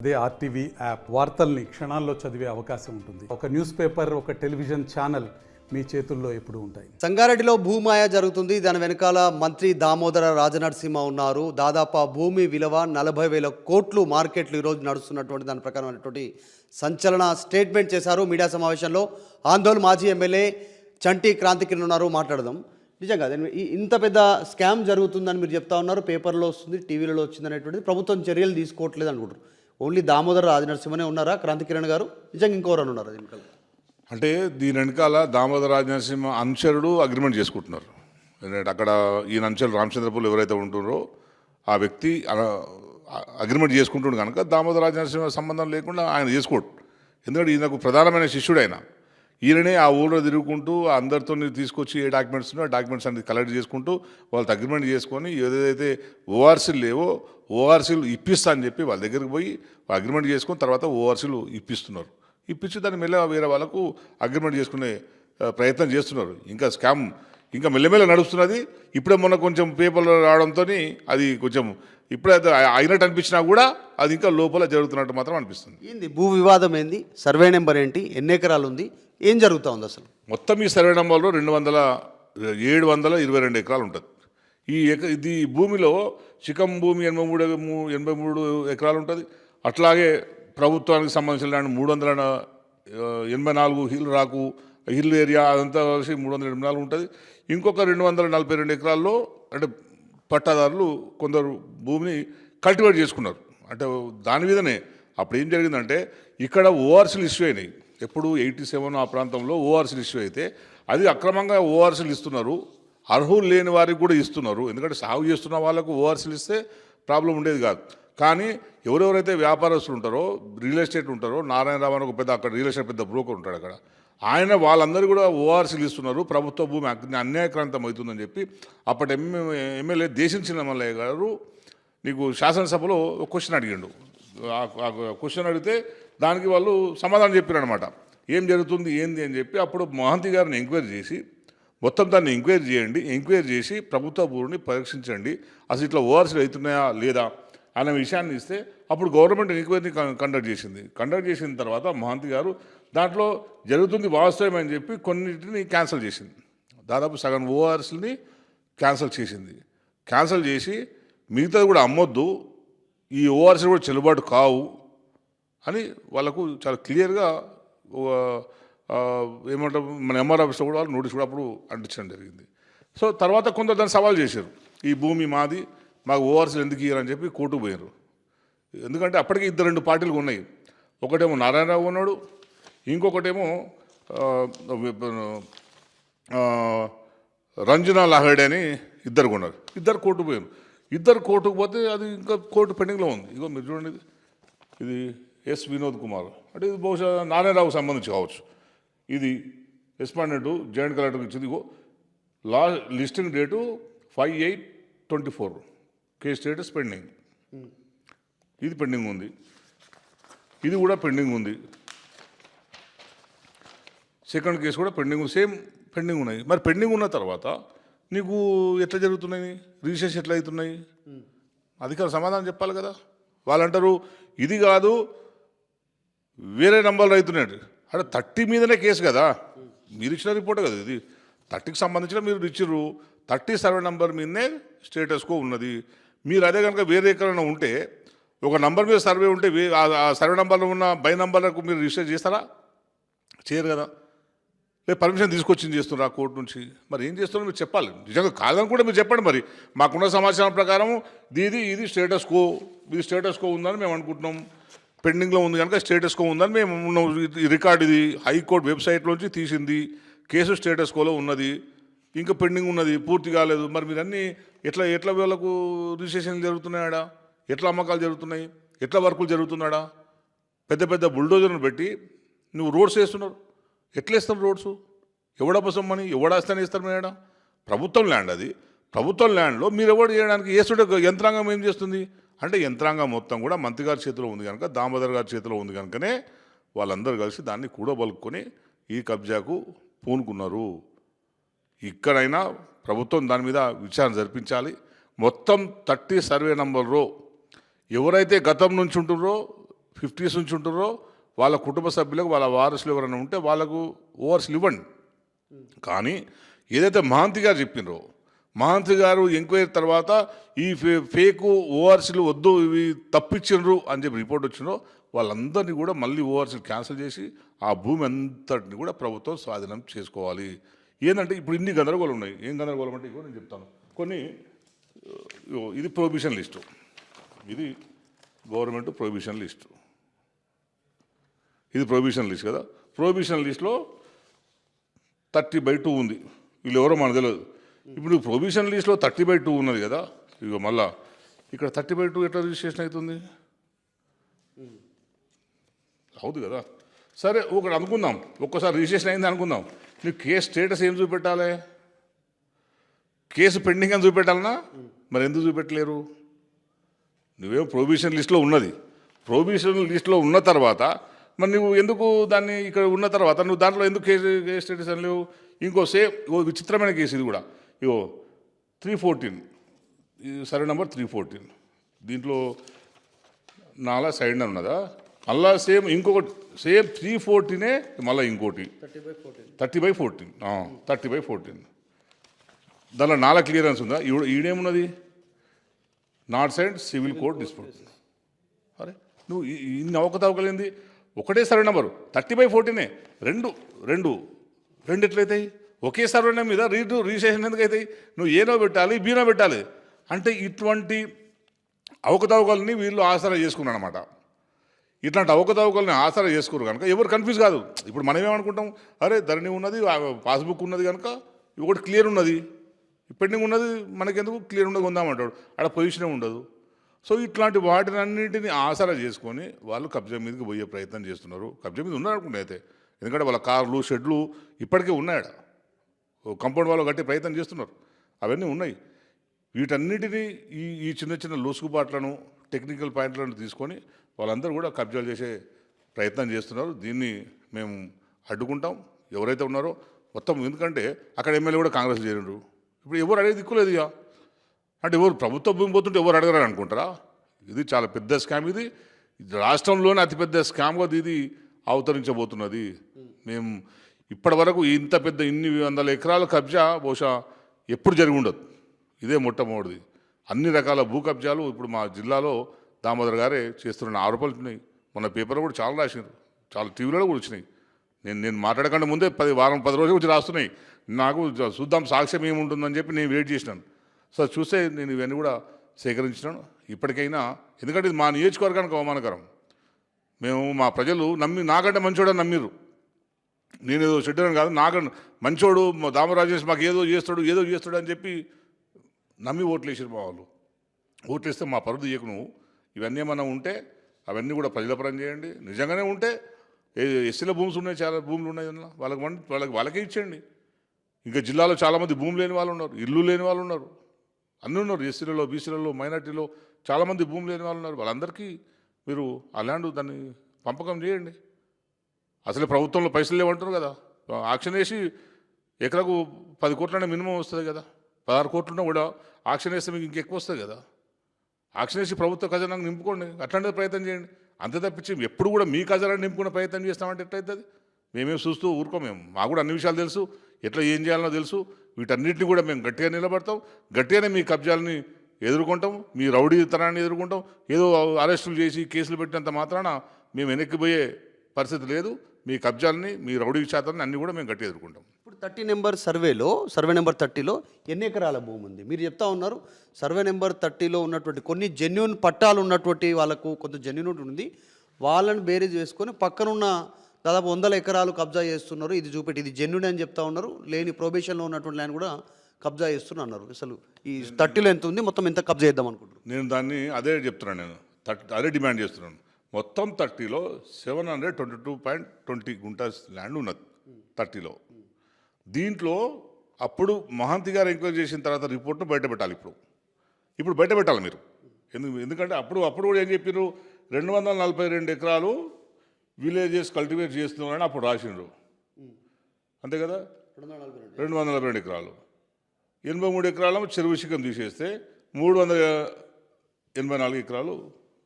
అదే RTV app వార్తల్ని క్షణాల్లో చదివే అవకాశం ఉంటుంది. ఒక న్యూస్ పేపర్, ఒక టెలివిజన్ ఛానల్ మీ చేతుల్లో ఎప్పుడూ ఉంటాయి. సంగారెడ్డిలో భూమాయ జరుగుతుంది. దాని వెనకాల మంత్రి దామోదర రాజనరసింహ ఉన్నారు. దాదాపు భూమి విలువ 40,000 కోట్లు మార్కెట్లు ఈరోజు నడుస్తున్నటువంటి దాని ప్రకారమైనటువంటి సంచలన స్టేట్మెంట్ చేశారు మీడియా సమావేశంలో. ఆందోళన మాజీ ఎమ్మెల్యే చంటి క్రాంతికిరణ్ ఉన్నారు, మాట్లాడదాం. నిజంగా ఇంత పెద్ద స్కామ్ జరుగుతుందని మీరు చెప్తా ఉన్నారు, పేపర్లో వస్తుంది, టీవీలలో వచ్చింది అనేటువంటిది. ప్రభుత్వం చర్యలు తీసుకోవట్లేదు అనుకుంటారు. ఓన్లీ దామోదర రాజనరసింహనే ఉన్నారా, క్రాంతికిరణ్ గారు నిజంగా ఇంకోరని ఉన్నారా దీనికి? అంటే దీని వెనకాల దామోదర రాజనరసింహ అనుచరుడు అగ్రిమెంట్ చేసుకుంటున్నారు. ఎందుకంటే అక్కడ ఈయన అనుచరులు రామచంద్రపూర్లు ఎవరైతే ఉంటున్నారో ఆ వ్యక్తి అగ్రిమెంట్ చేసుకుంటుండు కనుక దామోదర రాజనరసింహ సంబంధం లేకుండా ఆయన చేసుకోడు. ఎందుకంటే ఈయనకు ప్రధానమైన శిష్యుడు ఆయన. ఈయననే ఆ ఊళ్ళో తిరుగుకుంటూ అందరితో తీసుకొచ్చి ఏ డాక్యుమెంట్స్ ఉన్నాయో ఆ డాక్యుమెంట్స్ అన్ని కలెక్ట్ చేసుకుంటూ వాళ్ళతో అగ్రిమెంట్ చేసుకొని ఏదైతే ఓఆర్సీలు లేవో ఓఆర్సీలు ఇప్పిస్తా అని చెప్పి వాళ్ళ దగ్గరికి పోయి అగ్రిమెంట్ చేసుకొని తర్వాత ఓఆర్సీలు ఇప్పిస్తున్నారు. ఇప్పించి దాన్ని మెల్లగా వేరే వాళ్ళకు అగ్రిమెంట్ చేసుకునే ప్రయత్నం చేస్తున్నారు. ఇంకా స్కామ్ ఇంకా మెల్లమెల్ల నడుస్తున్నది. ఇప్పుడే మొన్న కొంచెం పేపర్లో రావడంతో అది కొంచెం ఇప్పుడైతే అయినట్టు అనిపించినా కూడా అది ఇంకా లోపల జరుగుతున్నట్టు మాత్రం అనిపిస్తుంది. ఏంది భూ వివాదం, ఏంది సర్వే నెంబర్ ఏంటి, ఎన్ని ఎకరాలు ఉంది, ఏం జరుగుతూ ఉంది అసలు? మొత్తం ఈ సర్వే నెంబర్లో 722 ఎకరాలు ఉంటుంది. ఇది భూమిలో చికం భూమి 83 ఎకరాలు ఉంటుంది. అట్లాగే ప్రభుత్వానికి సంబంధించిన ల్యాండ్ 384 హిల్ ఏరియా అదంతా కలిసి 384 ఉంటుంది. ఇంకొక 242 ఎకరాల్లో అంటే పట్టాదారులు కొందరు భూమిని కల్టివేట్ చేసుకున్నారు. అంటే దాని మీదనే అప్పుడు ఏం జరిగిందంటే ఇక్కడ ఓఆర్సీలు ఇష్యూ అయినాయి. ఎప్పుడు 87 ఆ ప్రాంతంలో ఓఆర్సీలు ఇష్యూ అయితే అది అక్రమంగా ఓఆర్సీలు ఇస్తున్నారు. అర్హులు లేని వారికి కూడా ఇస్తున్నారు. ఎందుకంటే సాగు చేస్తున్న వాళ్ళకు ఓఆర్సీలు ఇస్తే ప్రాబ్లం ఉండేది కాదు. కానీ ఎవరెవరైతే వ్యాపారస్తులు ఉంటారో, రియల్ ఎస్టేట్ ఉంటారో, నారాయణరావు అని ఒక పెద్ద అక్కడ రియల్ ఎస్టేట్ పెద్ద బ్రోకర్ ఉంటాడు అక్కడ, ఆయన వాళ్ళందరూ కూడా ఓఆర్సీలు ఇస్తున్నారు. ప్రభుత్వ భూమి అన్యాయక్రాంతం అవుతుందని చెప్పి అప్పటి ఎమ్మెల్యే దేశం చిన్నమల్లయ్య గారు నీకు శాసనసభలో ఒక క్వశ్చన్ అడిగిండు. ఆ క్వశ్చన్ అడిగితే దానికి వాళ్ళు సమాధానం చెప్పారు అనమాట. ఏం జరుగుతుంది ఏంది అని చెప్పి అప్పుడు మహంతి గారిని ఎంక్వైరీ చేసి మొత్తం దాన్ని ఎంక్వైరీ చేసి ప్రభుత్వ భూమిని పరీక్షించండి, అసలు ఇట్లా ఓఆర్సీలు అవుతున్నాయా లేదా అనే విషయాన్ని ఇస్తే అప్పుడు గవర్నమెంట్ ఎంక్వైరీని కండక్ట్ చేసిన తర్వాత మహంతి గారు దాంట్లో జరుగుతుంది వాస్తవం అని చెప్పి కొన్నిటిని క్యాన్సిల్ చేసింది. దాదాపు సగం ఓఆర్సీని క్యాన్సిల్ చేసి మిగతాది కూడా అమ్మొద్దు, ఈ ఓఆర్సీలు కూడా చెల్లుబాటు కావు అని వాళ్ళకు చాలా క్లియర్గా ఏమంటారు మన ఎంఆర్ ఆఫీస్లో కూడా వాళ్ళు నోటీస్ కూడా అప్పుడు అంటించడం జరిగింది. సో తర్వాత కొందరు దాన్ని సవాల్ చేశారు, ఈ భూమి మాది, మాకు ఓఆర్సీలు ఎందుకు ఇయ్యారని చెప్పి కోర్టుకు పోయారు. ఎందుకంటే అప్పటికి 2 పార్టీలు ఉన్నాయి. ఒకటేమో నారాయణరావు ఉన్నాడు, ఇంకొకటేమో రంజనా లాహేడే అని ఇద్దరు కొన్నారు. ఇద్దరు కోర్టుకు పోతే అది ఇంకా కోర్టు పెండింగ్లో ఉంది. ఇగో మీరు చూడండి, ఇది ఎస్ వినోద్ కుమార్, అంటే ఇది బహుశా నారాయణరావుకు సంబంధించి కావచ్చు. ఇది రెస్పాండెంట్ జాయింట్ కలెక్టర్కి ఇచ్చింది. ఇగో listing date 5/8/24, case status pending. ఇది పెండింగ్ ఉంది, ఇది కూడా పెండింగ్ ఉంది. సెకండ్ కేసు కూడా పెండింగ్, సేమ్ పెండింగ్ ఉన్నాయి. మరి పెండింగ్ ఉన్న తర్వాత నీకు ఎట్లా జరుగుతున్నాయి, రిజిస్ట్రేషన్ ఎట్లా అవుతున్నాయి? అధికారులు సమాధానం చెప్పాలి కదా. వాళ్ళు అంటారు ఇది కాదు వేరే నంబర్లు అవుతున్నాడు. అంటే 30 మీదనే కేసు కదా, మీరు ఇచ్చిన రిపోర్టే కదా ఇది. 30కి సంబంధించిన మీరు ఇచ్చిర్రు, 30 సర్వే నెంబర్ మీదనే స్టేటస్ కో ఉన్నది. మీరు అదే కనుక వేరే ఎక్కడైనా ఉంటే ఒక నంబర్ మీద సర్వే ఉంటే ఆ సర్వే నెంబర్లో ఉన్న బై నంబర్లకు మీరు రిజిస్టర్ చేస్తారా? చేయరు కదా. లేదు పర్మిషన్ తీసుకొచ్చింది చేస్తున్నారు ఆ కోర్టు నుంచి. మరి ఏం చేస్తున్నారో మీరు చెప్పాలి. నిజంగా కాదని కూడా మీరు చెప్పండి. మరి మాకున్న సమాచారం ప్రకారం ఇది స్టేటస్ కో ఉందని మేము అనుకుంటున్నాం, పెండింగ్లో ఉంది కనుక స్టేటస్ కో ఉందని మేము ఉన్నాం. ఈ రికార్డు ఇది హైకోర్టు వెబ్సైట్లోంచి తీసింది, కేసు స్టేటస్ కోలో ఉన్నది, ఇంకా పెండింగ్ ఉన్నది, పూర్తి కాలేదు. మరి మీరు అన్నీ ఎట్లా వీళ్ళకు రిజిస్ట్రేషన్ జరుగుతున్నాయా, ఎట్లా అమ్మకాలు జరుగుతున్నాయి, ఎట్లా వర్కులు జరుగుతున్నాడా? పెద్ద బుల్డోజర్ను పెట్టి నువ్వు రోడ్స్ వేస్తున్నారు. ఎట్లా ఇస్తారు రోడ్స్? ఎవడపసమ్మని ఎవడాస్తని ఇస్తారు మేడం? ప్రభుత్వం ల్యాండ్ అది. ప్రభుత్వం ల్యాండ్లో మీరు ఎవరు చేయడానికి ఏసుడే యంత్రాంగం ఏం చేస్తుంది అంటే యంత్రాంగం మొత్తం కూడా మంత్రి గారి చేతిలో ఉంది కనుక, దామోదర్ గారి చేతిలో ఉంది కనుకనే వాళ్ళందరూ కలిసి దాన్ని కూడబలుక్కొని ఈ కబ్జాకు పూనుకున్నారు. ఇక్కడైనా ప్రభుత్వం దాని మీద విచారణ జరిపించాలి. మొత్తం 30 సర్వే నంబర్లో ఎవరైతే గతం నుంచి ఉంటున్నారో 50s నుంచి ఉంటున్నారో వాళ్ళ కుటుంబ సభ్యులకు వాళ్ళ వారసులు ఎవరైనా ఉంటే వాళ్ళకు ఓవర్స్లు ఇవ్వండి. కానీ ఏదైతే మహాంతి గారు చెప్పినారో, మహాంతి గారు ఎంక్వైరీ తర్వాత ఈ ఫేక్ ఓఆర్సీలు వద్దు, ఇవి తప్పించరు అని చెప్పి రిపోర్ట్ వచ్చినో వాళ్ళందరినీ కూడా మళ్ళీ ఓఆర్సీలు క్యాన్సిల్ చేసి ఆ భూమి అంతటిని కూడా ప్రభుత్వం స్వాధీనం చేసుకోవాలి. ఏంటంటే ఇప్పుడు ఇన్ని గందరగోళం ఉన్నాయి. ఏం గందరగోళం అంటే ఇగో నేను చెప్తాను. కొన్ని ఇది ప్రొహిబిషన్ లిస్టు, ఇది గవర్నమెంట్ ప్రొహిబిషన్ లిస్టు, ఇది ప్రొహిబిషన్ లిస్ట్ కదా. ప్రొహిబిషన్ లిస్ట్లో 30/2 ఉంది. వీళ్ళు ఎవరో మనకు తెలియదు. ఇప్పుడు ప్రొహిబిషన్ లిస్ట్లో 30/2 ఉన్నది కదా. ఇక మళ్ళా ఇక్కడ 30/2 ఎట్లా రిజిస్ట్రేషన్ అవుతుంది? అవుతుంది కదా. సరే ఒకటి అనుకుందాం, ఒక్కసారి రిజిస్ట్రేషన్ అయింది అనుకుందాం. నీకు కేసు స్టేటస్ ఏం చూపెట్టాలి? కేసు పెండింగ్ అని చూపెట్టాలన్నా? మరి ఎందుకు చూపెట్టలేరు? నువ్వేమో ప్రొహిబిషన్ లిస్ట్లో ఉన్నది. ప్రొహిబిషన్ లిస్ట్లో ఉన్న తర్వాత మరి నువ్వు ఎందుకు దాన్ని ఇక్కడ ఉన్న తర్వాత నువ్వు దాంట్లో ఎందుకు కేసు స్టేటస్ అని లేవు? ఇంకో విచిత్రమైన కేసు ఇది కూడా. ఇగో 314, సర్వే నెంబర్ 314, దీంట్లో నాలా సైడ్ అని ఉన్నదా? మళ్ళా సేమ్ ఇంకొకటి సేమ్ 314 మళ్ళీ ఇంకోటి 30/14, 30/14. దానిలో నాలా క్లియరెన్స్ ఉందా? ఈడేమున్నది? నాట్ సైడ్ సివిల్ కోర్ట్ డిస్ప్యూట్. అరే నువ్వు ఇన్ని అవకతవకలేంది? ఒకటే సర్వే నెంబరు 30/14, రెండు ఎట్లయితాయి? ఒకే సర్వే నెంబర్ మీద రిజిస్ట్రేషన్ ఎందుకు అవుతాయి? నువ్వు ఏనో పెట్టాలి, బీనో పెట్టాలి అంటే ఇటువంటి అవకతవకల్ని వీళ్ళు ఆసరా చేసుకున్నారు అనమాట. ఇట్లాంటి అవకతవకల్ని ఆసరా చేసుకోరు కనుక ఎవరు కన్ఫ్యూజ్ కాదు. ఇప్పుడు మనం ఏమనుకుంటాం, అరే ధరణి ఉన్నది, పాస్బుక్ ఉన్నది కనుక ఒకటి క్లియర్ ఉన్నది, పెండింగ్ ఉన్నది మనకెందుకు, క్లియర్ ఉన్నది కొందామంటాడు, ఆడ పొజిషనే ఉండదు. సో ఇట్లాంటి వాటిని అన్నింటినీ ఆసరా చేసుకొని వాళ్ళు కబ్జా మీదకి పోయే ప్రయత్నం చేస్తున్నారు. కబ్జా మీద ఉన్నారనుకుంటే అయితే, ఎందుకంటే వాళ్ళ కార్లు షెడ్లు ఇప్పటికే ఉన్నాయట, కంపౌండ్ వాళ్ళు కట్టే ప్రయత్నం చేస్తున్నారు, అవన్నీ ఉన్నాయి. వీటన్నిటినీ ఈ చిన్న చిన్న లొసుగుబాట్లను టెక్నికల్ పాయింట్లను తీసుకొని వాళ్ళందరూ కూడా కబ్జాలు చేసే ప్రయత్నం చేస్తున్నారు. దీన్ని మేము అడ్డుకుంటాం. ఎవరైతే ఉన్నారో మొత్తం, ఎందుకంటే అక్కడ ఎమ్మెల్యే కూడా కాంగ్రెస్ చేరిండ్రు. ఇప్పుడు ఎవరు అడిగే దిక్కులేదు ఇక. అంటే ఎవరు ప్రభుత్వ భూమి పోతుంటే ఎవరు అడగరని అనుకుంటారా? ఇది చాలా పెద్ద స్కామ్. ఇది రాష్ట్రంలోనే అతిపెద్ద స్కామ్గా ఇది అవతరించబోతున్నది. మేము ఇప్పటి వరకు ఇంత పెద్ద ఇన్ని వందల ఎకరాల కబ్జా బహుశా ఎప్పుడు జరిగి ఉండదు. ఇదే మొట్టమొదటిది. అన్ని రకాల భూ కబ్జాలు ఇప్పుడు మా జిల్లాలో దామోదర్ గారే చేస్తున్న ఆరోపణలు ఉన్నాయి. మొన్న పేపర్లో కూడా చాలా రాసినారు, చాలా టీవీలో కూడా వచ్చినాయి. నేను మాట్లాడకుండా ముందే 10 రోజులు వచ్చి రాస్తున్నాయి. నాకు చూద్దాం సాక్ష్యం ఏముంటుందని చెప్పి నేను వెయిట్ చేసినాను. సో చూస్తే నేను ఇవన్నీ కూడా సేకరించినాను. ఇప్పటికైనా, ఎందుకంటే ఇది మా నియోజకవర్గానికి అవమానకరం. మేము మా ప్రజలు నాకంటే మంచోడని నమ్మిరు. నేను ఏదో చెడ్డని కాదు, నాకంటే మంచోడు దామరాజేష్ మాకు ఏదో చేస్తాడు అని చెప్పి నమ్మి ఓట్లు వేసారు మా వాళ్ళు. ఓట్లు వేస్తే మా పరుదు తీయకు నువ్వు. ఇవన్నీ ఏమన్నా ఉంటే అవన్నీ కూడా ప్రజల పరం చేయండి. నిజంగానే ఉంటే ఎస్సీల భూములు ఉన్నాయి, చాలా భూములు ఉన్నాయి, వాళ్ళకే ఇచ్చేయండి. ఇంకా జిల్లాలో చాలామంది భూమి లేని వాళ్ళు ఉన్నారు, ఇల్లు లేని వాళ్ళు ఉన్నారు, అన్నీ ఉన్నారు. ఎస్సీలలో, బీసీలలో, మైనార్టీలో చాలామంది భూమి లేని వాళ్ళు ఉన్నారు. వాళ్ళందరికీ మీరు ఆ ల్యాండ్ దాన్ని పంపకం చేయండి. అసలే ప్రభుత్వంలో పైసలు లేవంటారు కదా, ఆక్షన్ వేసి ఎకరకు 10 కోట్లనే మినిమం వస్తుంది కదా. 16 కోట్లున్నా కూడా ఆక్షన్ వేస్తే మీకు ఇంకెక్కువ వస్తుంది కదా. ఆక్షన్ వేసి ప్రభుత్వ ఖజానాకు నింపుకోండి, అట్లాంటిది ప్రయత్నం చేయండి. అంతే తప్పించి ఎప్పుడు కూడా మీ ఖజానాన్ని నింపుకునే ప్రయత్నం చేస్తామంటే ఎట్లయితుంది? మేమేం చూస్తూ ఊరుకోమేము. మాకు కూడా అన్ని విషయాలు తెలుసు, ఎట్లా ఏం చేయాలనో తెలుసు. వీటన్నిటిని కూడా మేము గట్టిగా నిలబడతాం, గట్టిగానే మీ కబ్జాలని ఎదుర్కొంటాం, మీ రౌడీతనాన్ని ఎదుర్కొంటాం. ఏదో అరెస్టులు చేసి కేసులు పెట్టినంత మాత్రాన మేము వెనక్కిపోయే పరిస్థితి లేదు. మీ కబ్జాలని, మీ రౌడీ శాతాన్ని అన్నీ కూడా మేము గట్టిగా ఎదుర్కొంటాం. ఇప్పుడు 30 నెంబర్ సర్వే నెంబర్ 30లో ఎన్ని ఎకరాల భూమి ఉంది? మీరు చెప్తా ఉన్నారు సర్వే నెంబర్ 30లో ఉన్నటువంటి కొన్ని జెన్యున్ పట్టాలు ఉన్నటువంటి వాళ్ళకు కొంత జెన్యున్ ఉంది, వాళ్ళని బేరీజ్ వేసుకొని పక్కనున్న దాదాపు 100 ఎకరాలు కబ్జా చేస్తున్నారు. ఇది చూపెట్టి ఇది జెన్యున్ అని చెప్తా ఉన్నారు. లేని ప్రొబేషన్లో ఉన్నటువంటి ల్యాండ్ కూడా కబ్జా చేస్తున్నారు అన్నారు. అసలు ఈ 30లో ఎంత ఉంది, మొత్తం ఎంత కబ్జా చేద్దాం అనుకుంటున్నారు? నేను దాన్ని అదే చెప్తున్నాను, నేను అదే డిమాండ్ చేస్తున్నాను. మొత్తం 30లో 722.20 గుంటాస్ ల్యాండ్ ఉన్నది 30లో. దీంట్లో అప్పుడు మహాంతి గారు ఎంక్వైరీ చేసిన తర్వాత రిపోర్ట్ను బయటపెట్టాలి. ఇప్పుడు బయటపెట్టాలి మీరు. ఎందుకంటే అప్పుడు కూడా ఏం చెప్పారు, 242 ఎకరాలు విలేజెస్ కల్టివేట్ చేస్తున్నారని అప్పుడు రాసిండ్రు. అంతే కదా, 242 ఎకరాలు. 83 ఎకరాలు చెరువు శిఖం తీసేస్తే 384 ఎకరాలు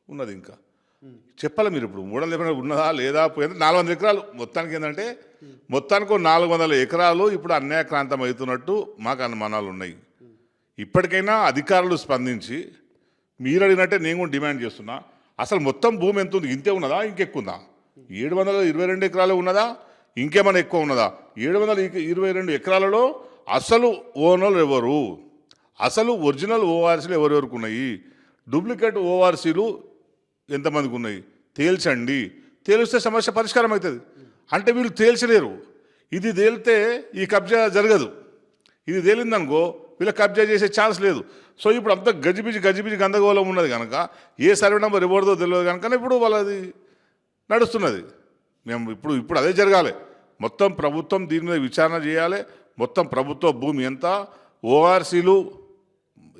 ఉన్నది ఇంకా. చెప్పాలి మీరు ఇప్పుడు 300 ఎకరాలు ఉన్నదా లేదా పోయింది 400 ఎకరాలు మొత్తానికి ఏంటంటే మొత్తానికి 400 ఎకరాలు ఇప్పుడు అన్యాయక్రాంతం అవుతున్నట్టు మాకు అనుమానాలు ఉన్నాయి. ఇప్పటికైనా అధికారులు స్పందించి మీరు అడిగినట్టే నేను కూడా డిమాండ్ చేస్తున్నా, అసలు మొత్తం భూమి ఎంత ఉంది, ఇంతే ఉన్నదా ఇంకెక్కువ ఉందా? 722 ఎకరాలు ఉన్నదా ఇంకేమైనా ఎక్కువ ఉన్నదా? 722 ఎకరాలలో అసలు ఓనర్లు ఎవరు, అసలు ఒరిజినల్ ఓఆర్సీలు ఎవరెవరికి ఉన్నాయి, డూప్లికేట్ ఓఆర్సీలు ఎంతమందికి ఉన్నాయి తేల్చండి. తేలిస్తే సమస్య పరిష్కారం అవుతుంది. అంటే వీళ్ళు తేల్చలేరు. ఇది తేలితే ఈ కబ్జా జరగదు. ఇది తేలిందనుకో వీళ్ళ కబ్జా చేసే ఛాన్స్ లేదు. సో ఇప్పుడు అంతా గజిబిజి గందరగోళం ఉన్నది కనుక ఏ సర్వే నెంబర్ ఎవరిదో తెలియదు కనుక ఇప్పుడు వాళ్ళది నడుస్తున్నది. మేము ఇప్పుడు అదే జరగాలి. మొత్తం ప్రభుత్వం దీని మీద విచారణ చేయాలి. మొత్తం ప్రభుత్వ భూమి ఎంత, ఓఆర్సీలు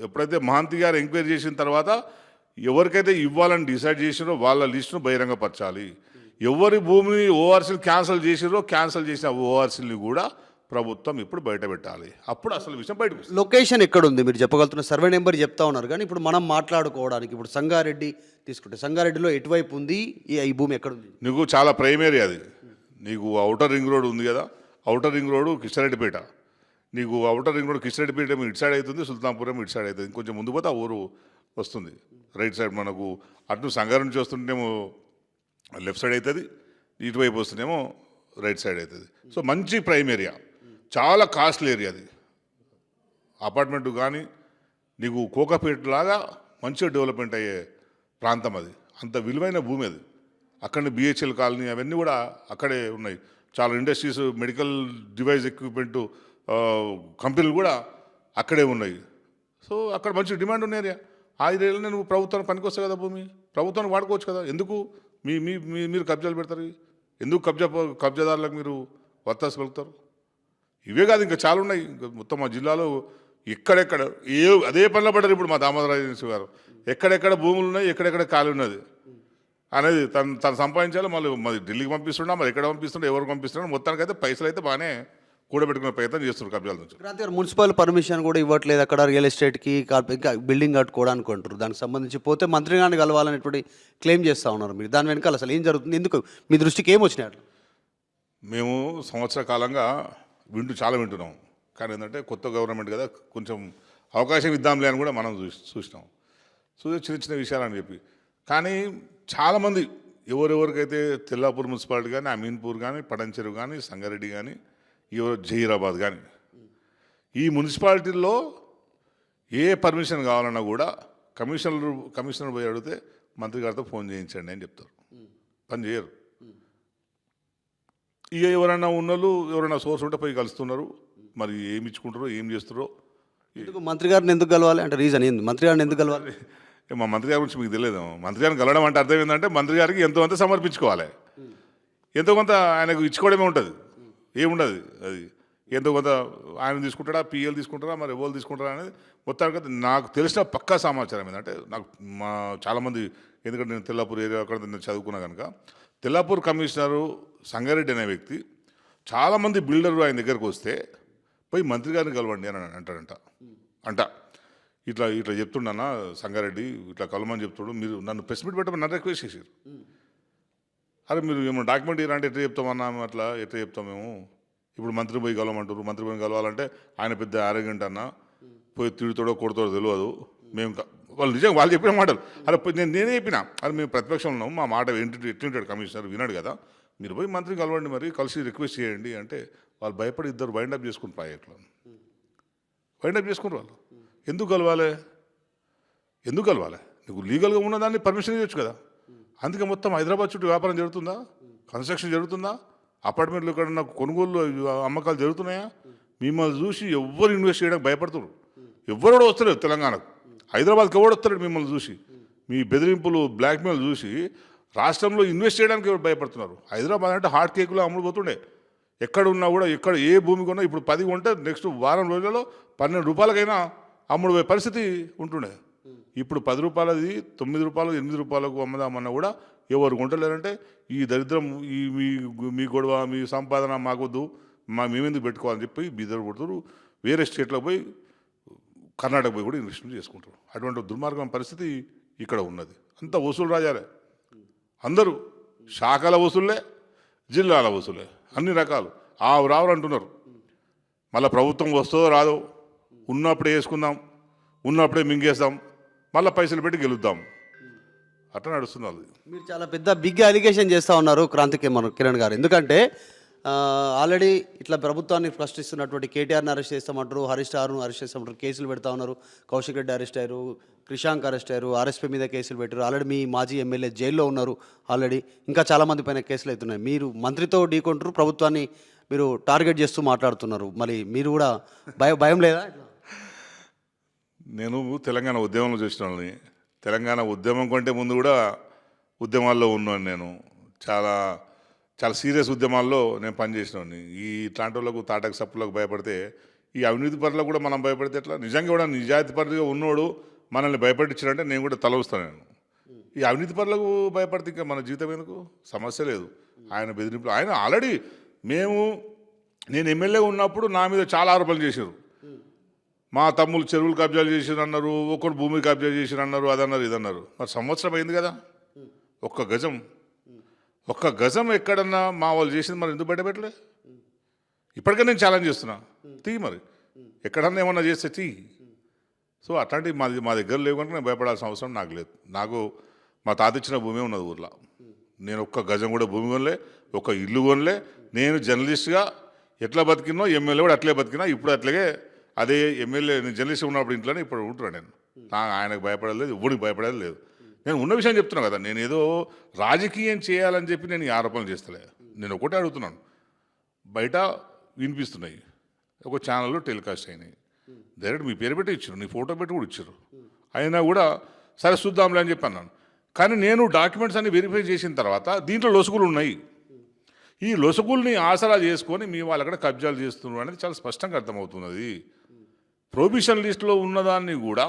ఎప్పుడైతే మహాంతి గారు ఎంక్వైరీ చేసిన తర్వాత ఎవరికైతే ఇవ్వాలని డిసైడ్ చేసిరో వాళ్ళ లిస్టును బహిరంగపరచాలి. ఎవరి భూమిని ఓఆర్సీలు క్యాన్సిల్ చేసిరో క్యాన్సిల్ చేసిన ఓఆర్సీని కూడా ప్రభుత్వం ఇప్పుడు బయట పెట్టాలి. అప్పుడు అసలు విషయం బయటకు వస్తుంది. లొకేషన్ ఎక్కడ ఉంది మీరు చెప్పగలుగుతున్న సర్వే నెంబర్ చెప్తా ఉన్నారు, కానీ ఇప్పుడు మనం మాట్లాడుకోవడానికి ఇప్పుడు సంగారెడ్డి తీసుకుంటే సంగారెడ్డిలో ఎటువైపు ఉంది ఈ భూమి ఎక్కడ ఉంది? నీకు చాలా ప్రైమరీ అది. నీకు ఔటర్ రింగ్ రోడ్ ఉంది కదా, ఔటర్ రింగ్ రోడ్ కిషన్రెడ్డిపేట. నీకు ఔటర్ రింగ్ రోడ్ కిషన్రెడ్డిపేట ఇటు సైడ్ అవుతుంది, సుల్తాన్పురం ఇటు సైడ్ అవుతుంది. ఇంకొంచెం ముందు పోతే ఆ ఊరు వస్తుంది రైట్ సైడ్. మనకు అటు సంగారెడ్డి నుంచి వస్తుంటేనేమో లెఫ్ట్ సైడ్ అవుతుంది, ఇటువైపు వస్తుందేమో రైట్ సైడ్ అవుతుంది. సో మంచి ప్రైమ్ ఏరియా, చాలా కాస్ట్లీ ఏరియా అది. అపార్ట్మెంట్ కానీ నీకు కోకాపేట లాగా మంచిగా డెవలప్మెంట్ అయ్యే ప్రాంతం అది. అంత విలువైన భూమి అది. అక్కడ బిహెచ్ఎల్ కాలనీ అవన్నీ కూడా అక్కడే ఉన్నాయి. చాలా ఇండస్ట్రీస్, మెడికల్ డివైస్ ఎక్విప్మెంట్ కంపెనీలు కూడా అక్కడే ఉన్నాయి. సో అక్కడ మంచి డిమాండ్ ఉన్న ఏరియా. ఆ ఏరియాలో నువ్వు ప్రభుత్వానికి పనికొస్తావు కదా, భూమి ప్రభుత్వానికి వాడుకోవచ్చు కదా. ఎందుకు మీరు కబ్జాలు పెడతారు? ఎందుకు కబ్జాదారులకు మీరు వత్తాసు పలుకుతారు? ఇవే కాదు ఇంకా చాలా ఉన్నాయి. ఇంకా మొత్తం మా జిల్లాలో ఎక్కడెక్కడ అదే పనిలో పడ్డారు ఇప్పుడు మా దామోదరరాజు గారు. ఎక్కడెక్కడ భూములు ఉన్నాయి, ఎక్కడెక్కడ ఖాళీ ఉన్నది అనేది తను సంపాదించాలి. మరి ఢిల్లీకి పంపిస్తున్నా, మరి ఎక్కడ పంపిస్తున్నా, ఎవరు పంపిస్తున్నా, మొత్తానికైతే పైసలు అయితే బాగానే కూడబెట్టుకునే ప్రయత్నం చేస్తున్నారు కబ్జాల నుంచి. క్రాంతి గారు, మున్సిపల్ పర్మిషన్ కూడా ఇవ్వట్లేదు అక్కడ రియల్ ఎస్టేట్కి, ఇంకా బిల్డింగ్ కట్టుకోవడానికి అంటారు. దానికి సంబంధించి పోతే మంత్రి గారిని కలవాలనేటువంటి క్లెయిమ్ చేస్తూ ఉన్నారు. మీరు దాని వెనకాల అసలు ఏం జరుగుతుంది, ఎందుకు మీ దృష్టికి ఏం వచ్చినాయి అట్లా? మేము సంవత్సర కాలంగా చాలా వింటున్నాం. కానీ ఏంటంటే కొత్త గవర్నమెంట్ కదా, కొంచెం అవకాశం ఇద్దాంలే అని కూడా మనం చూసినాం. చిన్న చిన్న విషయాలని చెప్పి. కానీ చాలామంది ఎవరెవరికైతే తెల్లాపూర్ మున్సిపాలిటీ కానీ, అమీన్పూర్ కానీ, పడంచెరు కానీ, సంగారెడ్డి కానీ, జహీరాబాద్ కానీ, ఈ మున్సిపాలిటీల్లో ఏ పర్మిషన్ కావాలన్నా కూడా కమిషనర్ పోయి అడిగితే మంత్రి గారితో ఫోన్ చేయించండి అని చెప్తారు. పని చేయరు. ఇక ఎవరైనా ఉన్నోళ్ళు ఎవరైనా సోర్స్ ఉంటే పోయి కలుస్తున్నారు. మరి ఏమి ఇచ్చుకుంటారో ఏం చేస్తారో. ఎందుకు మంత్రి గారిని ఎందుకు కలవాలి అంటే రీజన్ ఏంది? మంత్రి గారిని ఎందుకు కలవాలి? మా మంత్రి గారి గురించి మీకు తెలియదు. మంత్రి గారిని కలవడం అంటే అర్థం ఏంటంటే మంత్రి గారికి ఎంతో కొంత సమర్పించుకోవాలి. ఎంతో కొంత ఆయనకు ఇచ్చుకోవడమే ఉంటుంది, ఏముండదు. అది ఎంతో కొంత ఆయన తీసుకుంటాడా, పిఎల్ తీసుకుంటారా, మరి ఎవరు తీసుకుంటారా అనేది మొత్తానికి నాకు తెలిసిన పక్కా సమాచారం ఏంటంటే, నాకు చాలామంది, ఎందుకంటే నేను తెల్లాపూర్ ఏరియా అక్కడ నేను చదువుకున్నా కనుక, తెల్లాపూర్ కమిషనరు సంగారెడ్డి అనే వ్యక్తి చాలామంది బిల్డర్లు ఆయన దగ్గరకు వస్తే పోయి మంత్రి గారిని కలవండి అని అంట. ఇట్లా చెప్తుండన్నా సంగారెడ్డి ఇట్లా కలవమని చెప్తాడు, మీరు నన్ను ప్రెస్ మీట్ పెట్టమని నన్ను రిక్వెస్ట్ చేశారు. అరే మీరు ఏమన్నా డాక్యుమెంట్ ఇవ్వాలంటే ఎట్లా చెప్తామన్నా, అట్లా ఎట్లా చెప్తాం మేము? ఇప్పుడు మంత్రి పోయి కలవమంటారు. మంత్రి పోయి కలవాలంటే ఆయన పెద్ద ఆరోగ్యంట అన్న, పోయి తిడుతాడో కొడతాడో తెలియదు. మేము వాళ్ళు నిజంగా వాళ్ళు చెప్పిన మాటలు. అరే నేనే చెప్పినా, అరే మేము ప్రతిపక్షంలో ఉన్నాము, మా మాట ఎట్లుంటాడు కమిషనర్ విన్నాడు కదా, మీరు పోయి మంత్రిని కలవండి, మరి కలిసి రిక్వెస్ట్ చేయండి అంటే వాళ్ళు భయపడి ఇద్దరు వైండప్ చేసుకుని ప్రాజెక్టులో వైండప్ చేసుకుని వాళ్ళు. ఎందుకు కలవాలి? నీకు లీగల్గా ఉన్నదాన్ని పర్మిషన్ ఇవ్వచ్చు కదా. అందుకే మొత్తం హైదరాబాద్ చుట్టూ వ్యాపారం జరుగుతుందా, కన్స్ట్రక్షన్ జరుగుతుందా, అపార్ట్మెంట్లు ఇక్కడ నాకు కొనుగోలు అమ్మకాలు జరుగుతున్నాయా? మిమ్మల్ని చూసి ఎవ్వరు ఇన్వెస్ట్ చేయడానికి భయపడుతున్నారు. ఎవ్వరు కూడా వస్తలేరు తెలంగాణకు. హైదరాబాద్కి ఎవరు వస్తారు మిమ్మల్ని చూసి? మీ బెదిరింపులు, బ్లాక్మెయిల్ చూసి రాష్ట్రంలో ఇన్వెస్ట్ చేయడానికి ఎవరు భయపడుతున్నారు? హైదరాబాద్ అంటే హాట్ కేకులో అమ్ముడు పోతుండే. ఎక్కడ ఉన్నా కూడా, ఎక్కడ ఏ భూమి కొన్నా ఇప్పుడు 10 కొంటే నెక్స్ట్ వారం రోజులలో 12 రూపాయలకైనా అమ్ముడు పోయే పరిస్థితి ఉంటుండే. ఇప్పుడు 10 రూపాయలది 9 రూపాయలు 8 రూపాయలకు అమ్మదామన్నా కూడా ఎవరు కొంటలేరంటే ఈ దరిద్రం, ఈ మీ గొడవ, మీ సంపాదన మాకొద్దు, మేమెందుకు పెట్టుకోవాలని చెప్పి బీదరు కొడుతున్నారు. వేరే స్టేట్లో పోయి, కర్ణాటక పోయి కూడా ఇన్వెస్ట్మెంట్ చేసుకుంటారు. అటువంటి దుర్మార్గం పరిస్థితి ఇక్కడ ఉన్నది. అంతా వసూలు రాజాలే. అందరూ శాఖల వసూళ్ళే, జిల్లాల వసూలే, అన్ని రకాలు రావు అంటున్నారు. మళ్ళీ ప్రభుత్వం వస్తుందో రాదో, ఉన్నప్పుడే వేసుకుందాం, ఉన్నప్పుడే మింగేస్తాం, మళ్ళీ పైసలు పెట్టి గెలుద్దాం, అట్లా నడుస్తుంది అది. మీరు చాలా పెద్ద బిగ్ అలిగేషన్ చేస్తూ ఉన్నారు క్రాంతికి కిరణ్ గారు. ఎందుకంటే ఆల్రెడీ ఇట్లా ప్రభుత్వాన్ని ప్రశ్నిస్తున్నటువంటి కేటీఆర్ని అరెస్ట్ చేస్తామంటారు, హరీష్ రావును అరెస్ట్ చేస్తామంటారు, కేసులు పెడతా ఉన్నారు. కౌశిక్ రెడ్డి అరెస్ట్ అయ్యారు, క్రిషాంక్ అరెస్ట్ అయ్యారు, ఆర్ఎస్పీ మీద కేసులు పెట్టారు. ఆల్రెడీ మీ మాజీ ఎమ్మెల్యే జైల్లో ఉన్నారు. ఆల్రెడీ ఇంకా చాలామంది పైన కేసులు అవుతున్నాయి. మీరు మంత్రితో ఢీకొంటారు, ప్రభుత్వాన్ని మీరు టార్గెట్ చేస్తూ మాట్లాడుతున్నారు. మరి మీరు కూడా భయం లేదా? నేను తెలంగాణ ఉద్యమంలో చూసిన వాళ్ళని, తెలంగాణ ఉద్యమం కంటే ముందు కూడా ఉద్యమాల్లో ఉన్నాను. నేను చాలా చాలా సీరియస్ ఉద్యమాల్లో నేను పనిచేసినవాడిని. ఇట్లాంటి వాళ్ళకు తాటక సప్పులకు భయపడితే, ఈ అవినీతి పరులకు కూడా మనం భయపడితే ఎట్లా? నిజంగా కూడా నిజాయితీ పరులుగా ఉన్నోడు మనల్ని భయపడించాడంటే నేను కూడా తలవస్తాను. నేను ఈ అవినీతి పరులకు భయపడితే ఇంకా మన జీవితం ఎందుకు? సమస్య లేదు. ఆయన బెదిరింపులు, ఆయన ఆల్రెడీ నేను ఎమ్మెల్యే ఉన్నప్పుడు నా మీద చాలా ఆరోపణలు చేశారు. మా తమ్ముళ్ళు చెరువులు కబ్జాలు చేసిరు అన్నారు, ఒకరు భూమి కబ్జా చేసిరు అన్నారు, అదన్నారు ఇదన్నారు. మరి సంవత్సరం అయింది కదా, ఒక్క గజం ఎక్కడన్నా మా వాళ్ళు చేసింది మరి ఎందుకు బయటపెట్టలే? ఇప్పటికే నేను ఛాలెంజ్ చేస్తున్నా, మరి ఎక్కడన్నా ఏమన్నా చేస్తే సో అట్లాంటివి మా దగ్గర లేవు కనుక నేను భయపడాల్సిన అవసరం నాకు లేదు. నాకు మా తాత ఇచ్చిన భూమి ఉన్నది ఊర్లో. నేను ఒక్క గజం కూడా భూమి కొనలే, ఒక ఇల్లు కొనలే. నేను జర్నలిస్ట్గా ఎట్లా బతికినో ఎమ్మెల్యే కూడా అట్లే బతికినా. ఇప్పుడు అట్లాగే అదే ఎమ్మెల్యే, నేను జర్నలిస్ట్ ఉన్నప్పుడు ఇంట్లోనే ఇప్పుడు ఉంటున్నాను. నేను ఆయనకు భయపడలేదు, ఎవరికి భయపడేది లేదు. నేను ఉన్న విషయం చెప్తున్నాను కదా, నేను ఏదో రాజకీయం చేయాలని చెప్పి నేను ఈ ఆరోపణలు చేస్తలే. నేను ఒకటే అడుగుతున్నాను, బయట వినిపిస్తున్నాయి, ఒక ఛానల్లో టెలికాస్ట్ అయినాయి, డైరెక్ట్ మీ పేరు పెట్టి ఇచ్చారు, నీ ఫోటో పెట్టి కూడా ఇచ్చారు. అయినా కూడా సరే చూద్దాంలే అని చెప్పి అన్నాను. కానీ నేను డాక్యుమెంట్స్ అన్ని వెరిఫై చేసిన తర్వాత దీంట్లో లొసుగులు ఉన్నాయి. ఈ లొసుగుల్ని ఆసరా చేసుకొని మీ వాళ్ళు అక్కడ కబ్జాలు చేస్తున్నారు అనేది చాలా స్పష్టంగా అర్థమవుతున్నది. ప్రొహిబిషన్ లిస్టులో ఉన్నదాన్ని కూడా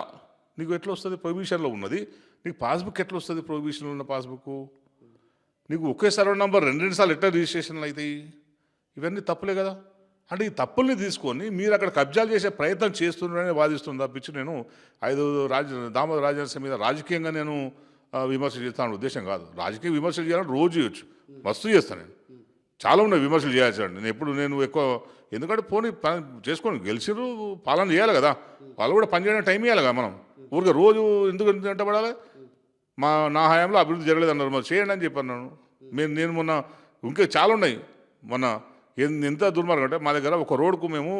నీకు ఎట్లా వస్తుంది? ప్రొహిబిషన్లో ఉన్నది నీకు పాస్బుక్ ఎట్లా వస్తుంది? ప్రొహిబిషన్లో ఉన్న పాస్బుక్ నీకు ఒకే సర్వే నెంబర్ రెండు సార్లు ఎట్లా రిజిస్ట్రేషన్లు అవుతాయి? ఇవన్నీ తప్పులే కదా. అంటే ఈ తప్పుల్ని తీసుకొని మీరు అక్కడ కబ్జాలు చేసే ప్రయత్నం చేస్తున్నారని వాదిస్తుంది తప్పించి నేను దామోదర రాజనరసింహ మీద రాజకీయంగా నేను విమర్శ చేస్తాను ఉద్దేశం కాదు. రాజకీయ విమర్శలు చేయాలని రోజు చేయొచ్చు, మస్తు చేస్తాను. నేను చాలా ఉన్నాయి విమర్శలు చేయాల్సి. నేను ఎక్కువ ఎందుకంటే పోనీ చేసుకొని గెలిచిరు, పాలన చేయాలి కదా, వాళ్ళు కూడా పనిచేయడానికి టైం ఇవ్వాలి కదా. మనం ఊరికే రోజు ఎందుకు వెంటబడాలి? నా హయాంలో అభివృద్ధి జరగలేదు అన్నారు, మరి చేయండి అని చెప్పన్నాను. నేను మొన్న ఇంకా చాలా ఉన్నాయి. మొన్న ఎంత దుర్మార్గం అంటే మా దగ్గర ఒక రోడ్కు మేము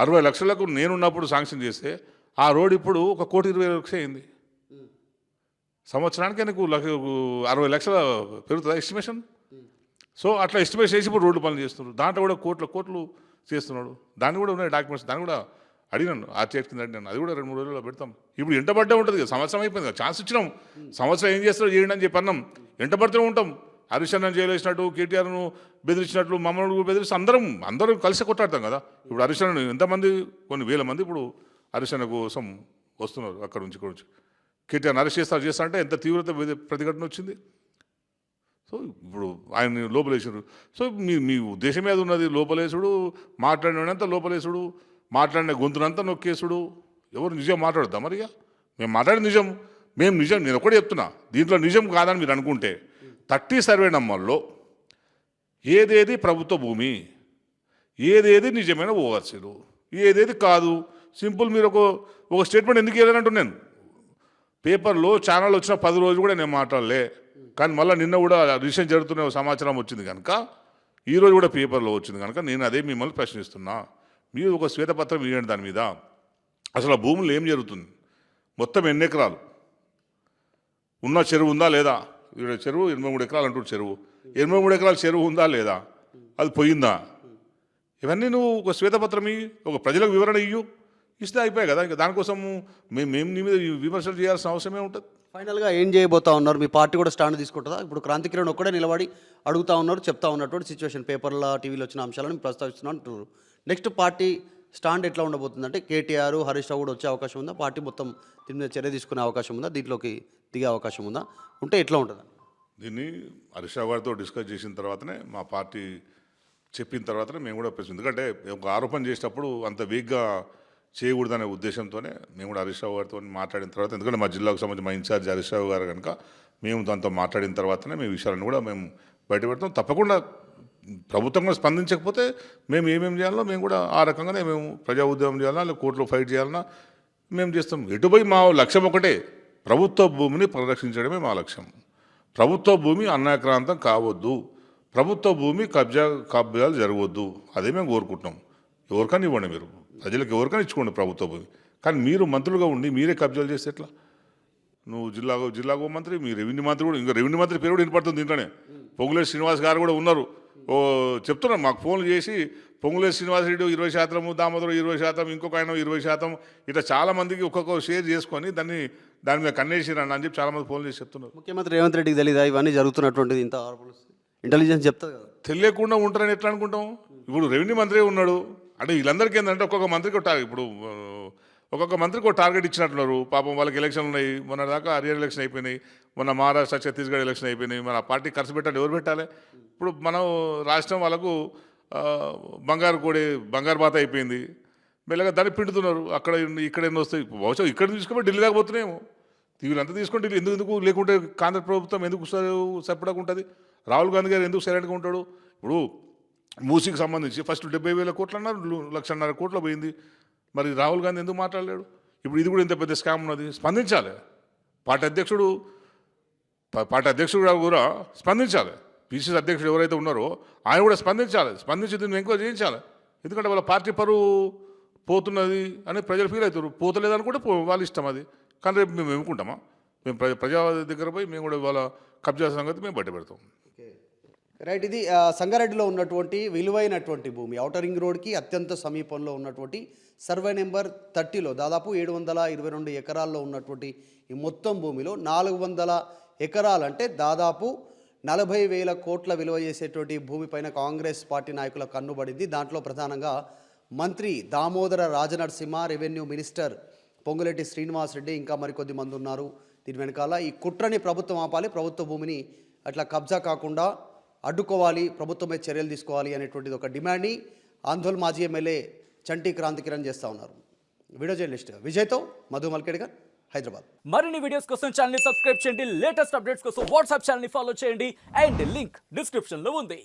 60 లక్షలకు నేనున్నప్పుడు శాంక్షన్ చేస్తే ఆ రోడ్ ఇప్పుడు 1,20,00,000 అయింది. సంవత్సరానికి నీకు 60 లక్షల పెరుగుతుందా ఎస్టిమేషన్? సో అట్లా ఎస్టిమేట్ చేసి ఇప్పుడు రోడ్లు పనులు చేస్తున్నారు. దాంట్లో కూడా కోట్లు చేస్తున్నాడు. దాన్ని కూడా ఉన్నాయి డాక్యుమెంట్స్. దాన్ని కూడా అడిగినాను, ఆర్చేట్ కింద అడిగినాను. అది కూడా 2-3 రోజుల్లో పెడతాం. ఇప్పుడు ఎంటబడ్డే ఉంటుంది కదా, సంవత్సరం అయిపోయింది కదా, ఛాన్స్ ఇచ్చినాం. సంవత్సరం ఏం చేస్తారో చేయండి అని చెప్పి అన్నాం. ఎంటబడుతూనే ఉంటాం. హరీష్ అన్నను జైలు వేసినట్టు, కేటీఆర్ను బెదిరించినట్లు, మమ్మల్ని బెదిరిస్తే అందరం కలిసి కొట్టాడతాం కదా. ఇప్పుడు హరీష్ అన్న ఎంతమంది, కొన్ని వేల మంది ఇప్పుడు హరీష్ అన్న కోసం వస్తున్నారు అక్కడ నుంచి ఇక్కడ నుంచి. కేటీఆర్ని అరెస్ట్ చేస్తా అంటే ఎంత తీవ్రత ప్రతిఘటన వచ్చింది. సో ఇప్పుడు ఆయన్ని లోపలేసారు. సో మీ ఉద్దేశం మీద ఉన్నది లోపలేసుడు, మాట్లాడినంత లోపలేసుడు, మాట్లాడిన గొంతునంతా నొక్కేసుడు. ఎవరు నిజం మాట్లాడద్దా? మరి మేము మాట్లాడిన నిజం, నేను ఒకటే చెప్తున్నా, దీంట్లో నిజం కాదని మీరు అనుకుంటే 30 సర్వే నంబర్లో ఏదేది ప్రభుత్వ భూమి, ఏదేది నిజమైన ఓవర్సీలు, ఏదేది కాదు. సింపుల్ మీరు ఒక స్టేట్మెంట్ ఎందుకు ఇవ్వాలంటున్నాను. పేపర్లో ఛానల్ వచ్చిన 10 రోజులు కూడా నేను మాట్లాడలే. కానీ మళ్ళీ నిన్న కూడా రిజిస్ట్రేషన్ జరుగుతున్న సమాచారం వచ్చింది కనుక, ఈరోజు కూడా పేపర్లో వచ్చింది కనుక నేను అదే మిమ్మల్ని ప్రశ్నిస్తున్నా. మీరు ఒక శ్వేతపత్రం ఇవ్వండి దాని మీద. అసలు ఆ భూములు ఏం జరుగుతుంది, మొత్తం ఎన్ని ఎకరాలు ఉన్న చెరువు ఉందా లేదా? చెరువు 83 ఎకరాలు అంటారు. చెరువు 83 ఎకరాల చెరువు ఉందా లేదా, అది పోయిందా? ఇవన్నీ నువ్వు ఒక శ్వేతపత్రం ఒక ప్రజలకు వివరణ ఇస్తే అయిపోయాయి కదా. ఇంకా దానికోసం మేము నీ మీద విమర్శలు చేయాల్సిన అవసరమే ఉంటుంది. ఫైనల్గా ఏం చేయబోతా ఉన్నారు? మీ పార్టీ కూడా స్టాండ్ తీసుకుంటుందా? ఇప్పుడు క్రాంతి కిరణ్ ఒక్కడే నిలబడి అడుగుతా ఉన్నారు, చెప్తా ఉన్నటువంటి సిచ్యువేషన్, పేపర్లో టీవీలో వచ్చిన అంశాలను ప్రస్తావిస్తున్నా అంటున్నారు. నెక్స్ట్ పార్టీ స్టాండ్ ఎట్లా ఉండబోతుందంటే, కేటీఆర్ హరీష్ రావు కూడా వచ్చే అవకాశం ఉందా? పార్టీ మొత్తం దీని మీద చర్య తీసుకునే అవకాశం ఉందా? దీంట్లోకి దిగే అవకాశం ఉందా? ఉంటే ఎట్లా ఉంటుంది? దీన్ని హరీష్ రావు గారితో డిస్కస్ చేసిన తర్వాతనే, మా పార్టీ చెప్పిన తర్వాతనే మేము కూడా ప్రశ్న. ఎందుకంటే ఒక ఆరోపణ చేసేటప్పుడు అంత వీక్గా చేయకూడదనే ఉద్దేశంతోనే మేము కూడా హరీష్ రావు గారితో మాట్లాడిన తర్వాత, ఎందుకంటే మా జిల్లాకు సంబంధించి మా ఇన్ఛార్జ్ హరీష్ రావు గారు కనుక మేము దాంతో మాట్లాడిన తర్వాతనే మేము విషయాలను కూడా మేము బయటపెడతాం. తప్పకుండా ప్రభుత్వం కూడా స్పందించకపోతే మేము ఏమేమి చేయాలో మేము కూడా ఆ రకంగానే మేము ప్రజా ఉద్యమం చేయాలన్నా లేదా కోర్టులో ఫైట్ చేయాలన్నా మేము చేస్తాం. ఎటుపోయి మా లక్ష్యం ఒకటే, ప్రభుత్వ భూమిని పరిరక్షించడమే మా లక్ష్యం. ప్రభుత్వ భూమి అన్యాక్రాంతం కావద్దు, ప్రభుత్వ భూమి కబ్జాలు జరగవద్దు, అదే మేము కోరుకుంటున్నాం. ఎవరికైనా ఇవ్వండి, మీరు ప్రజలకు ఎవరికైనా ఇచ్చుకోండి ప్రభుత్వ భూమి. కానీ మీరు మంత్రులుగా ఉండి మీరే కబ్జాలు చేస్తే ఎట్లా? నువ్వు జిల్లాకు మంత్రి, మీ రెవెన్యూ మంత్రి కూడా, ఇంకా రెవెన్యూ మంత్రి పేరు కూడా వినపడుతుంది దీంట్లోనే. పొంగులేటి శ్రీనివాస్ గారు కూడా ఉన్నారు. చెప్తున్నారు మాకు ఫోన్లు చేసి, పొంగులేటి శ్రీనివాసరెడ్డి 20%, దామోదరు 20%, ఇంకొక ఆయన 20%, ఇట్లా చాలామందికి ఒక్కొక్క షేర్ చేసుకొని దాని మీద కన్నేసిరని అని చెప్పి చాలామంది ఫోన్లు చేసి చెప్తున్నారు. ముఖ్యమంత్రి రేవంత్ రెడ్డికి తెలియదా ఇవన్నీ జరుగుతున్నటువంటిది? ఇంత ఇంటెలిజెన్స్ చెప్తుంది కదా. తెలియకుండా ఉంటారని ఎట్లా అనుకుంటాం? ఇప్పుడు రెవెన్యూ మంత్రి ఉన్నాడు అంటే వీళ్ళందరికీ ఏంటంటే ఒక్కొక్క మంత్రికి ఇప్పుడు ఒక్కొక్క మంత్రికి ఒక టార్గెట్ ఇచ్చినట్టున్నారు. పాపం వాళ్ళకి ఎలక్షన్లు ఉన్నాయి. మొన్న దాకా హర్యానా ఎలక్షన్ అయిపోయినాయి, మొన్న మహారాష్ట్ర ఛత్తీస్గఢ్ ఎలక్షన్ అయిపోయినాయి. మన పార్టీ ఖర్చు పెట్టాలి, ఎవరు పెట్టాలి? ఇప్పుడు మనం రాష్ట్రం వాళ్ళకు బంగారు బాత అయిపోయింది, మెల్లగా దాన్ని పిండుతున్నారు. ఇక్కడ ఎన్నో వస్తాయి, బహుశా ఇక్కడ తీసుకుని ఢిల్లీ దాకా పోతున్నాయేమో. వీళ్ళంతా తీసుకొని ఢిల్లీ ఎందుకు లేకుంటే కాంగ్రెస్ ప్రభుత్వం ఎందుకు సపోర్ట్గా ఉంటుంది? రాహుల్ గాంధీ గారు ఎందుకు సైలెంట్గా ఉంటాడు? ఇప్పుడు మూసీకి సంబంధించి ఫస్ట్ 70,000 కోట్లు అన్నారు, 1,50,000 కోట్లు పోయింది. మరి రాహుల్ గాంధీ ఎందుకు మాట్లాడలేడు? ఇప్పుడు ఇది కూడా ఇంత పెద్ద స్కామ్ ఉన్నది, స్పందించాలి. పార్టీ అధ్యక్షుడు కూడా స్పందించాలి. పిసిసి అధ్యక్షుడు ఎవరైతే ఉన్నారో ఆయన కూడా స్పందించి దీన్ని ఎంక్వైరీ చేయించాలి. ఎందుకంటే వాళ్ళ పార్టీ పరువు పోతున్నది అని ప్రజలు ఫీల్ అవుతారు. పోతలేదని కూడా వాళ్ళ ఇష్టం అది. కానీ రేపు మేము ఎన్నుకుంటామా? మేము ప్రజా దగ్గర పోయి మేము కూడా వాళ్ళ కబ్జా సంగతి మేము బయట పెడతాం. రైట్, ఇది సంగారెడ్డిలో ఉన్నటువంటి విలువైనటువంటి భూమి, ఔటర్ రింగ్ రోడ్కి అత్యంత సమీపంలో ఉన్నటువంటి సర్వే నెంబర్ 30లో దాదాపు 722 ఎకరాల్లో ఉన్నటువంటి ఈ మొత్తం భూమిలో 400 ఎకరాలంటే దాదాపు 40,000 కోట్ల విలువ చేసేటువంటి భూమిపైన కాంగ్రెస్ పార్టీ నాయకుల కన్నుబడింది. దాంట్లో ప్రధానంగా మంత్రి దామోదర రాజనరసింహ, రెవెన్యూ మినిస్టర్ పొంగులేటి శ్రీనివాసరెడ్డి, ఇంకా మరికొద్ది మంది ఉన్నారు. దీని వెనకాల ఈ కుట్రని ప్రభుత్వం ఆపాలి, ప్రభుత్వ భూమిని అట్లా కబ్జా కాకుండా అడ్డుకోవాలి, ప్రభుత్వమే చర్యలు తీసుకోవాలి అనేటువంటిది ఒక డిమాండ్ని ఆందోళన మాజీ ఎమ్మెల్యే చంటి క్రాంతికిరణ్ చేస్తూ ఉన్నారు. వీడియో జర్నలిస్ట్ విజయ్తో మధు మల్కేడ్కర్, హైదరాబాద్. మరిన్ని వీడియోస్ కోసం ఛానల్ ని సబ్స్క్రైబ్ చేయండి, లేటెస్ట్ అప్డేట్స్ కోసం వాట్సాప్ ఛానల్ ని ఫాలో చేయండి అండ్ లింక్ డిస్క్రిప్షన్ లో ఉంది.